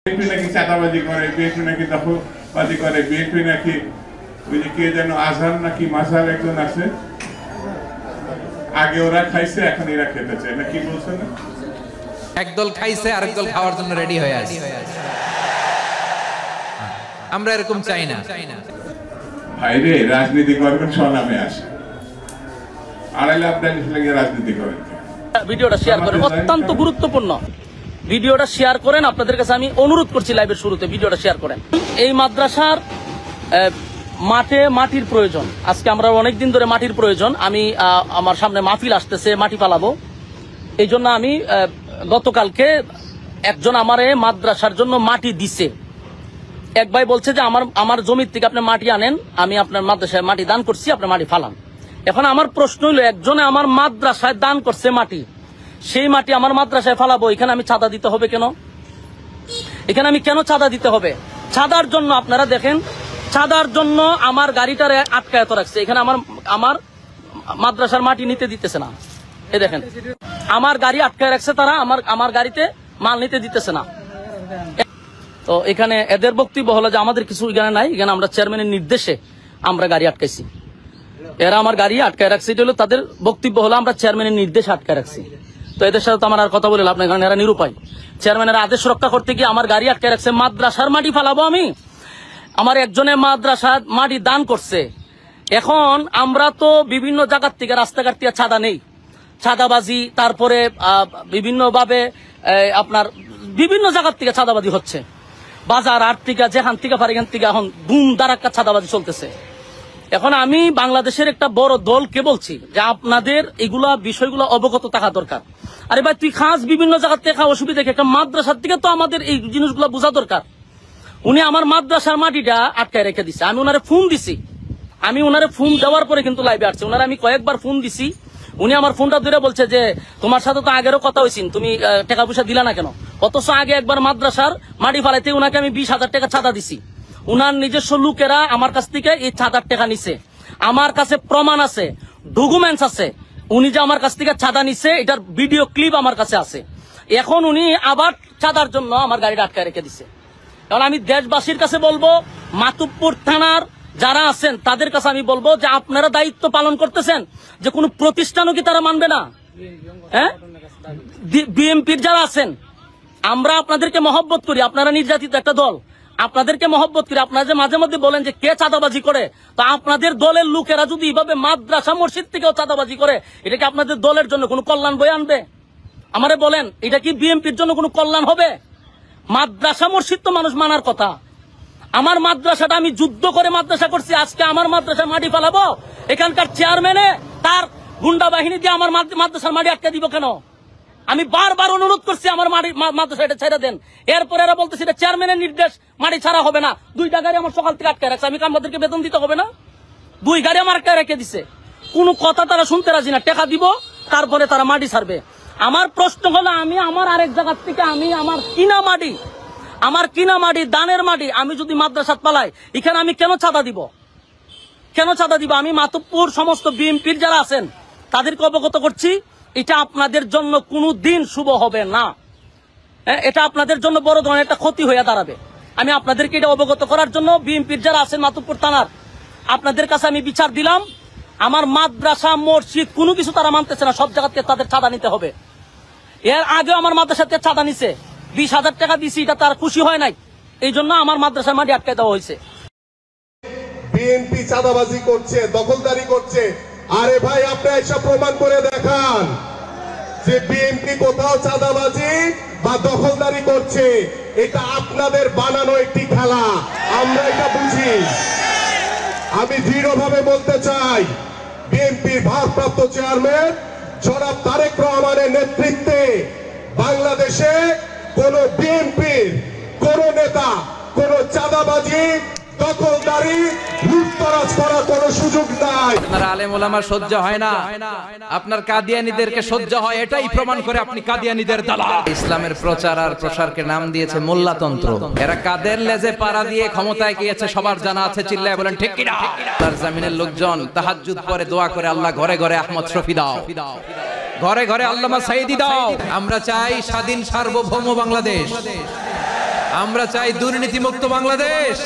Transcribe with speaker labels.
Speaker 1: BNP নাকি চাঁদাবাজি করে, বিএনপি নাকি দখলবাজি করে, বিএনপি নাকি ওই যে কে যেন আজহার নাকি মাসার একজন আছে, আগে ওরা খাইছে এখন এরা খেতে চায় না, কি বলছে না?
Speaker 2: একদল খাইছে আরেকদল খাওয়ার জন্য রেডি হয়ে আছে। আমরা এরকম চাই না
Speaker 1: ভাইরে। রাজনীতি করবেন স্বনামে আসে, আড়াই লাখ লাগে রাজনীতি করেন।
Speaker 3: ভিডিওটা শেয়ার করেন, অত্যন্ত গুরুত্বপূর্ণ। ভিডিওটা শেয়ার করেন, আপনাদের কাছে আমি অনুরোধ করছি লাইভের শুরুতে ভিডিওটা শেয়ার করেন। এই মাদ্রাসার মাটির প্রয়োজন, আজকে আমরা অনেকদিন ধরে মাটির প্রয়োজন। আমি আমার সামনে মাহফিল আসতেছে, মাটি পালাবো, এই জন্য আমি গতকালকে একজন আমারে মাদ্রাসার জন্য মাটি দিছে। এক ভাই বলছে যে আমার জমির থেকে আপনি মাটি আনেন, আমি আপনার মাদ্রাসায় মাটি দান করছি, আপনি মাটি ফালান। এখন আমার প্রশ্ন হইল, একজনে আমার মাদ্রাসায় দান করছে মাটি, সেই মাটি আমার মাদ্রাসায় ফালাবো, এখানে আমি চাঁদা দিতে হবে কেন? এখানে আমি কেন চাঁদা দিতে হবে? চাঁদার জন্য আপনারা দেখেন, চাঁদার জন্য আমার গাড়িটারে আটকায়ত রাখছে। এখানে আমার মাদ্রাসার মাটি নিতে দিতেছে না। এই দেখেন, আমার গাড়ি আটকায় রাখছে তারা, আমার গাড়িতে মাল নিতে দিতেছে না। তো এখানে এদের বক্তব্য হলো যে আমাদের কিছু এখানে নাই, এখানে আমরা চেয়ারম্যানের নির্দেশে আমরা গাড়ি আটকাইছি, এরা আমার গাড়ি আটকায় রাখছে। এটা হলো তাদের বক্তব্য, হলো আমরা চেয়ারম্যানের নির্দেশে আটকায় রাখছি। তো এদের সাথে তো আমার আর কথা বলে লাভ নাই, কারণ এরা নিরুপায়। চেয়ারম্যানের আদেশ রক্ষা করতে গিয়ে আমার গাড়ি আটকায় রাখছে। মাদ্রাসার মাটি ফালাবো আমি? আমার একজনে মাদ্রাসার মাটি দান করছে। এখন আমরা তো বিভিন্ন জায়গার থেকে, রাস্তাঘাট থেকে চাঁদা নেই, চাঁদাবাজি, তারপরে বিভিন্ন ভাবে আপনার বিভিন্ন জায়গার থেকে চাঁদাবাজি হচ্ছে, বাজার আট থেকে যেখান থেকে পারে এখান থেকে এখন ধুম ধারাক্কা চাঁদাবাজি চলতেছে। এখন আমি বাংলাদেশের একটা বড় দলকে বলছি যে আপনাদের এগুলা বিষয়গুলো অবগত থাকা দরকার। আরে ভাই, তুই খাস বিভিন্ন জায়গার থেকে, অসুবিধা কি? একটা মাদ্রাসার থেকে তো আমাদের এই জিনিসগুলো বোঝা দরকার। উনি আমার মাদ্রাসার মাটিটা আটকায় রেখে দিছে। আমি ওনারে ফোন দিছি, আমি ওনারে ফোন দেওয়ার পরে কিন্তু লাইভে আসছে। ওনারে আমি কয়েকবার ফোন দিছি, উনি আমার ফোনটা ধরে বলছে যে তোমার সাথে তো আগেরও কথা হয়েছিল, তুমি টাকা পয়সা দিলা না কেন? অথচ আগে একবার মাদ্রাসার মাটি ফালাইতে উনাকে আমি 20,000 টাকা চাঁদা দিছি। উনার নিজস্ব লোকেরা আমার কাছ থেকে এই চাঁদার টাকা নিছে, আমার কাছে প্রমাণ আছে, ডকুমেন্টস আছে, উনি যে আমার কাছ থেকে চাঁদা নিছে এটার ভিডিও ক্লিপ আমার কাছে আছে। এখন উনি আবার চাঁদার জন্য আমার গাড়িটা আটকায় রেখে দিছে। কারণ আমি দেশবাসীর কাছে বলবো, মাতুব্বর থানার যারা আছেন তাদের কাছে আমি বলবো যে আপনারা দায়িত্ব পালন করতেছেন, যে কোনো প্রতিষ্ঠানও কি তারা মানবে না? হ্যাঁ, বিএনপির যারা আছেন, আমরা আপনাদেরকে মহব্বত করি, আপনারা নির্যাতিত একটা দল, আপনাদেরকে মহব্বত করি। আপনারা যে মাঝে মধ্যে বলেন যে কে চাঁদাবাজি করে, তো আপনাদের দলের লোকেরা যদি এইভাবে মাদ্রাসা মসজিদ থেকেও চাঁদাবাজি করে, এটা কি আপনাদের দলের জন্য কোনো কল্যাণ বয়ে আনবে? আমারে বলেন, এটা কি বিএনপির জন্য কোনো কল্যাণ হবে? মাদ্রাসা মসজিদ তো মানুষ মানার কথা। আমার মাদ্রাসাটা আমি যুদ্ধ করে মাদ্রাসা করছি, আজকে আমার মাদ্রাসা মাটি ফেলাবো? এখানকার চেয়ারম্যানে তার গুন্ডা বাহিনী দিয়ে আমার মাদ্রাসার মাটি আটকে দিব কেন? আমি বারবার অনুরোধ করছি আমার মাদ্রাসা এটা ছেড়ে দেন। এরপর এরা বলতেছে এটা চেয়ারম্যানের নির্দেশ, মাটি ছাড়া হবে না। 2টা গাড়ি আমার সকাল থেকে আটকে রাখছে, আমি আমাদেরকে বেতন দিতে হবে না? 2 গাড়ি আমার আটকে রেখে দিছে, কোনো কথা তারা শুনতে রাজি না। টাকা দিব, তারপরে তারা মাটি ছাড়বে। আমার প্রশ্ন হলো, আমি আমার আরেক জায়গার থেকে আমি আমার কিনা মাটি দানের মাটি আমি যদি মাদ্রাসাত পালাই, এখানে আমি কেন চাঁদা দিব? কেন চাঁদা দিব? আমি মাতুব্বর সমস্ত বিএনপির যারা আছেন তাদেরকে অবগত করছি, এটা আপনাদের জন্য কোনো দিন শুভ হবে না। এটা আপনাদের জন্য বড় ধরনের একটা ক্ষতি হয়ে দাঁড়াবে। আমি আপনাদেরকে এটা অবগত করার জন্য বিএনপির যারা আছেন মাতুব্বর থানার, আপনাদের কাছে আমি বিচার দিলাম। আমার মাদ্রাসা মসজিদ কোনো কিছু তারা মানতেছে না, সব জায়গা থেকে তাদের চাঁদা নিতে হবে। এর আগেও আমার মাদ্রাসা থেকে চাঁদা নিছে, 20,000 টাকা দিছি, এটা তার খুশি হয় নাই, এই জন্য আমার মাদ্রাসার মাটি আটকে দেওয়া হয়েছে।
Speaker 4: বিএনপি চাঁদাবাজি করছে, দখলদারি করছে। আরে ভাই, আপনি এসব প্রমাণ করে দেখান যে বিএনপি কোথাও চাঁদাবাজি বা দখলদারি করছে। এটা আপনাদের বানানো একটি খেলা, আমরা এটা বুঝি। আমি দৃঢ়ভাবে বলতে চাই, বিএনপির ভারপ্রাপ্ত চেয়ারম্যান জনাব তারেক রহমানের নেতৃত্বে বাংলাদেশে কোন বিএনপির কোন নেতা কোন চাঁদাবাজি দখলদারি লুটতরাজ করার কোন সুযোগ নাই।
Speaker 2: আপনার আলেম ওলামা সহ্য হয় না, আপনার কাদিয়ানীদেরকে সহ্য হয়, এটাই প্রমাণ করে আপনি কাদিয়ানীদের দালাল। ইসলামের প্রচার আর প্রসারকে নাম দিয়েছে মোল্লাতন্ত্র। এরা কাদের লেজে পাড়া দিয়ে ক্ষমতায় গিয়েছে সবার জানা আছে, চিল্লায় বলেন ঠিক কিনা? তার জামিনের লোকজন তাহাজ্জুদ পরে দোয়া করে, আল্লাহ ঘরে ঘরে আহমদ শফি দাও, ঘরে ঘরে আল্লামা সাইদি দাও। আমরা চাই স্বাধীন সার্বভৌম বাংলাদেশ। আমরা চাই দুর্নীতিমুক্ত বাংলাদেশ।